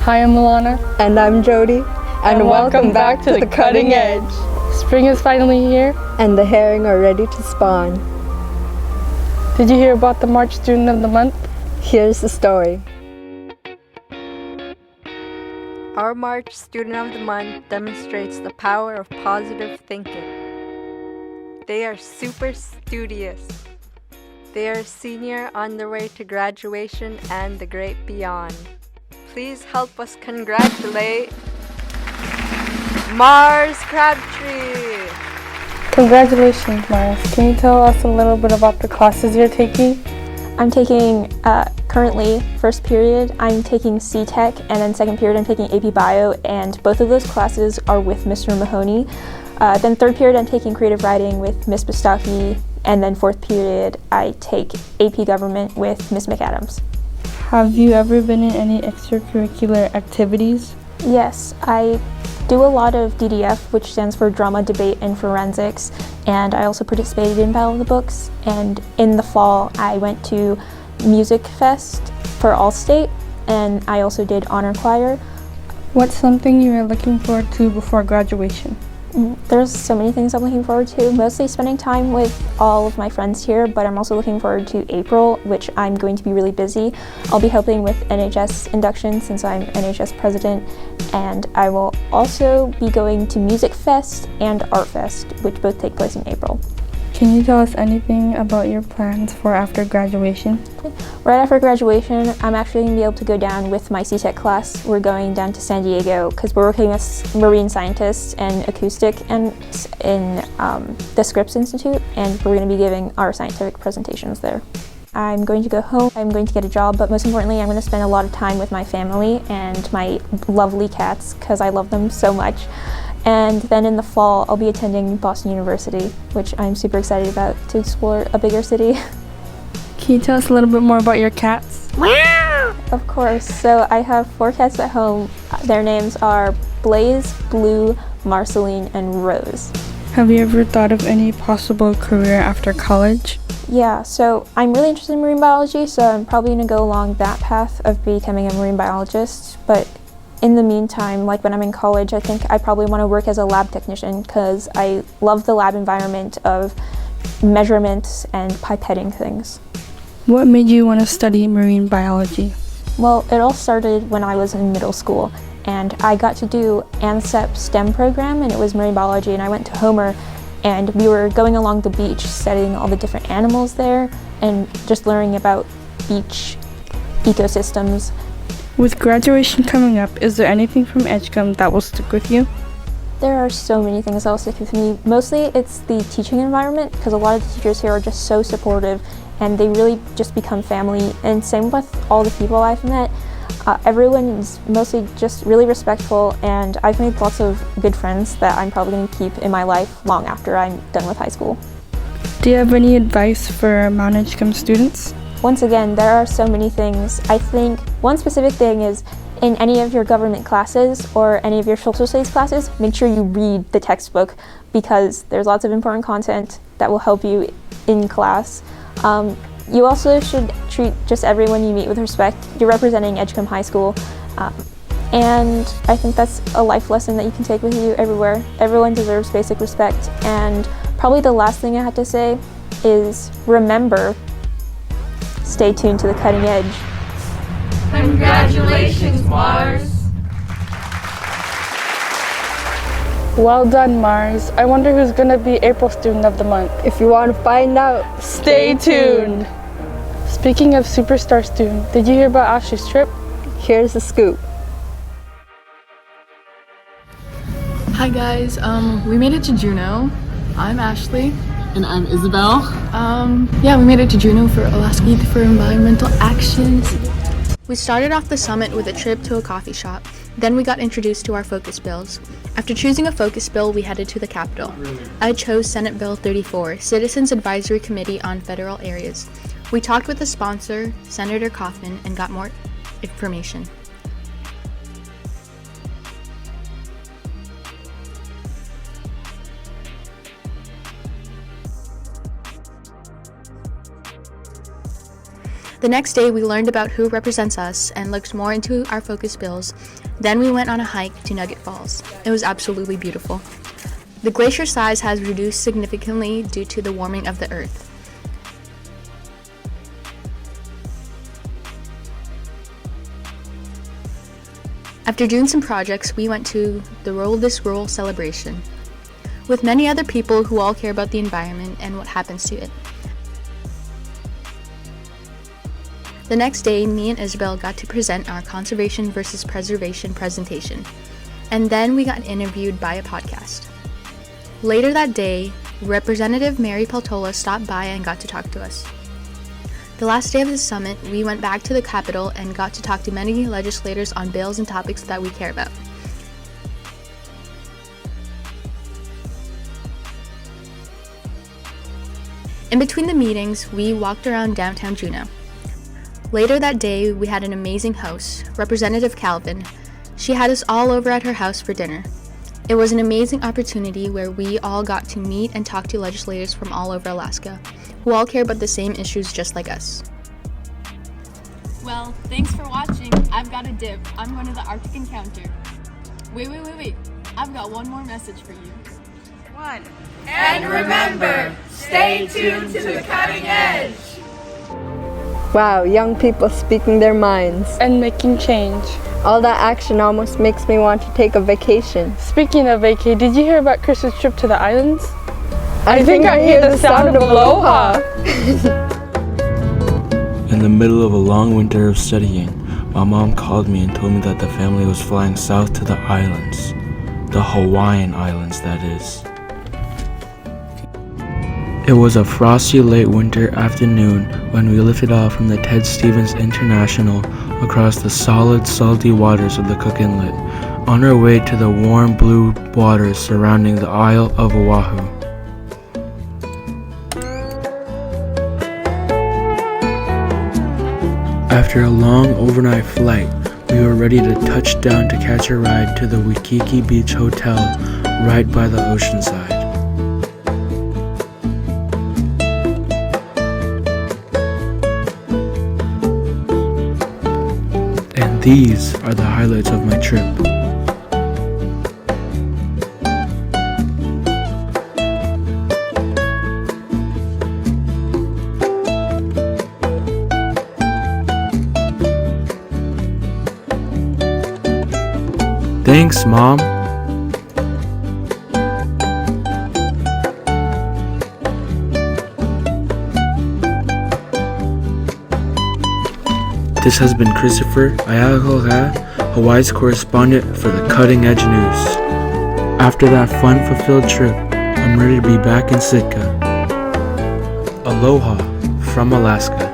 Hi, I'm Milana. And I'm Jody. And welcome back to the Cutting Edge. Spring is finally here. And the herring are ready to spawn. Did you hear about the March Student of the Month? Here's the story. Our March Student of the Month demonstrates the power of positive thinking. They are super studious. They are a senior on their way to graduation and the great beyond. Please help us congratulate Mars Crabtree. Congratulations, Mars. Can you tell us a little bit about the classes you're taking? I'm taking, currently, first period, I'm taking C-Tech, and then second period I'm taking AP Bio, and both of those classes are with Mr. Mahoney. Then third period I'm taking creative writing with Miss Bustaki, and then fourth period I take AP Government with Miss McAdams. Have you ever been in any extracurricular activities? Yes, I do a lot of DDF, which stands for Drama, Debate, and Forensics, and I also participated in Battle of the Books, and in the fall I went to Music Fest for All-State, and I also did Honor Choir. What's something you are looking forward to before graduation? There's so many things I'm looking forward to, mostly spending time with all of my friends here, but I'm also looking forward to April, which I'm going to be really busy. I'll be helping with NHS induction since I'm NHS president, and I will also be going to Music Fest and Art Fest, which both take place in April. Can you tell us anything about your plans for after graduation? Right after graduation, I'm actually going to be able to go down with my C-Tech class. We're going down to San Diego because we're working with marine scientists and acoustic and in the Scripps Institute, and we're going to be giving our scientific presentations there. I'm going to go home, I'm going to get a job, but most importantly, I'm going to spend a lot of time with my family and my lovely cats because I love them so much. And then in the fall, I'll be attending Boston University, which I'm super excited about to explore a bigger city. Can you tell us a little bit more about your cats? Of course. So I have 4 cats at home. Their names are Blaze, Blue, Marceline, and Rose. Have you ever thought of any possible career after college? Yeah, so I'm really interested in marine biology, so I'm probably going to go along that path of becoming a marine biologist. But in the meantime, like when I'm in college, I think I probably want to work as a lab technician because I love the lab environment of measurements and pipetting things. What made you want to study marine biology? Well, it all started when I was in middle school, and I got to do ANSEP STEM program, and it was marine biology, and I went to Homer, and we were going along the beach studying all the different animals there and just learning about beach ecosystems. With graduation coming up, is there anything from Edgecombe that will stick with you? There are so many things that will stick with me. Mostly it's the teaching environment because a lot of the teachers here are just so supportive and they really just become family, and same with all the people I've met. Everyone is mostly just really respectful, and I've made lots of good friends that I'm probably going to keep in my life long after I'm done with high school. Do you have any advice for Mount Edgecombe students? Once again, there are so many things. I think one specific thing is in any of your government classes or any of your social studies classes, make sure you read the textbook because there's lots of important content that will help you in class. You also should treat just everyone you meet with respect. You're representing Edgecombe High School, and I think that's a life lesson that you can take with you everywhere. Everyone deserves basic respect, and probably the last thing I have to say is remember, stay tuned to the cutting edge. Congratulations, Mars! Well done, Mars. I wonder who's going to be April Student of the Month. If you want to find out, Stay tuned! Speaking of Superstar Student, did you hear about Ashley's trip? Here's the scoop. Hi guys, we made it to Juneau. I'm Ashley. And I'm Isabel. We made it to Juneau for Alaska Youth for Environmental Actions. We started off the summit with a trip to a coffee shop. Then we got introduced to our focus bills. After choosing a focus bill, we headed to the Capitol. I chose Senate Bill 34, Citizens Advisory Committee on Federal Areas. We talked with the sponsor, Senator Kaufman, and got more information. The next day, we learned about who represents us and looked more into our focus bills. Then we went on a hike to Nugget Falls. It was absolutely beautiful. The glacier size has reduced significantly due to the warming of the earth. After doing some projects, we went to the Roll This Rural celebration with many other people who all care about the environment and what happens to it. The next day, me and Isabel got to present our conservation versus preservation presentation, and then we got interviewed by a podcast. Later that day, Representative Mary Peltola stopped by and got to talk to us. The last day of the summit, we went back to the Capitol and got to talk to many legislators on bills and topics that we care about. In between the meetings, we walked around downtown Juneau. Later that day, we had an amazing host, Representative Calvin. She had us all over at her house for dinner. It was an amazing opportunity where we all got to meet and talk to legislators from all over Alaska, who all care about the same issues just like us. Well, thanks for watching. I've got a dip. I'm going to the Arctic Encounter. Wait. I've got one more message for you. And remember, stay tuned to the cutting edge. Wow, young people speaking their minds. And making change. All that action almost makes me want to take a vacation. Speaking of vacay, did you hear about Chris's trip to the islands? I think I hear the sound of aloha. In the middle of a long winter of studying, my mom called me and told me that the family was flying south to the islands. The Hawaiian Islands, that is. It was a frosty late winter afternoon when we lifted off from the Ted Stevens International across the solid, salty waters of the Cook Inlet, on our way to the warm blue waters surrounding the Isle of Oahu. After a long overnight flight, we were ready to touch down to catch a ride to the Waikiki Beach Hotel right by the ocean side. These are the highlights of my trip. Thanks, Mom. This has been Christopher Ayalaga, Hawaii's correspondent for the Cutting Edge News. After that fun-fulfilled trip, I'm ready to be back in Sitka. Aloha from Alaska.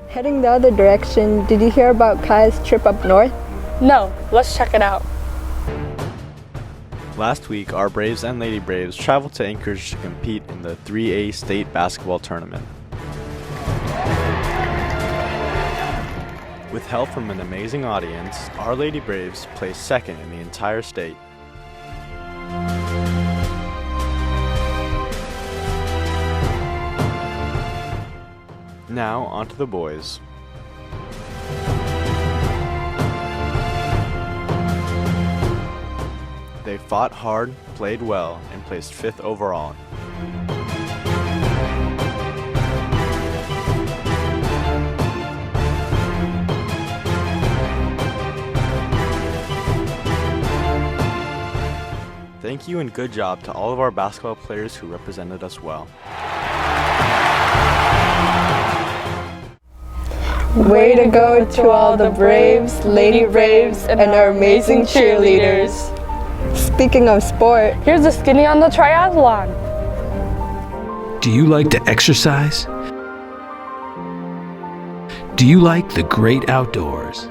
Heading the other direction, did you hear about Kaya's trip up north? No, let's check it out. Last week, our Braves and Lady Braves traveled to Anchorage to compete in the 3A state basketball tournament. With help from an amazing audience, our Lady Braves placed second in the entire state. Now, on to the boys. They fought hard, played well, and placed 5th overall. Thank you and good job to all of our basketball players who represented us well. Way to go to all the Braves, Lady Braves, and our amazing cheerleaders. Speaking of sport, Here's the skinny on the triathlon. Do you like to exercise? Do you like the great outdoors?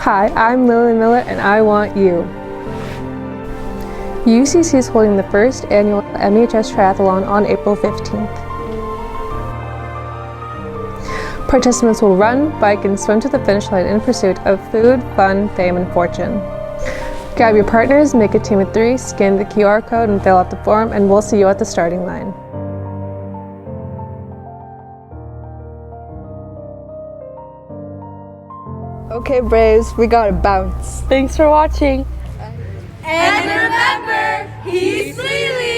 Hi, I'm Lily Miller and I want you. UCC is holding the first annual MHS Triathlon on April 15th. Participants will run, bike, and swim to the finish line in pursuit of food, fun, fame, and fortune. Grab your partners, make a team of 3, scan the QR code, and fill out the form, and we'll see you at the starting line. okay, Braves, we gotta bounce. Thanks for watching. And remember, he's Lily.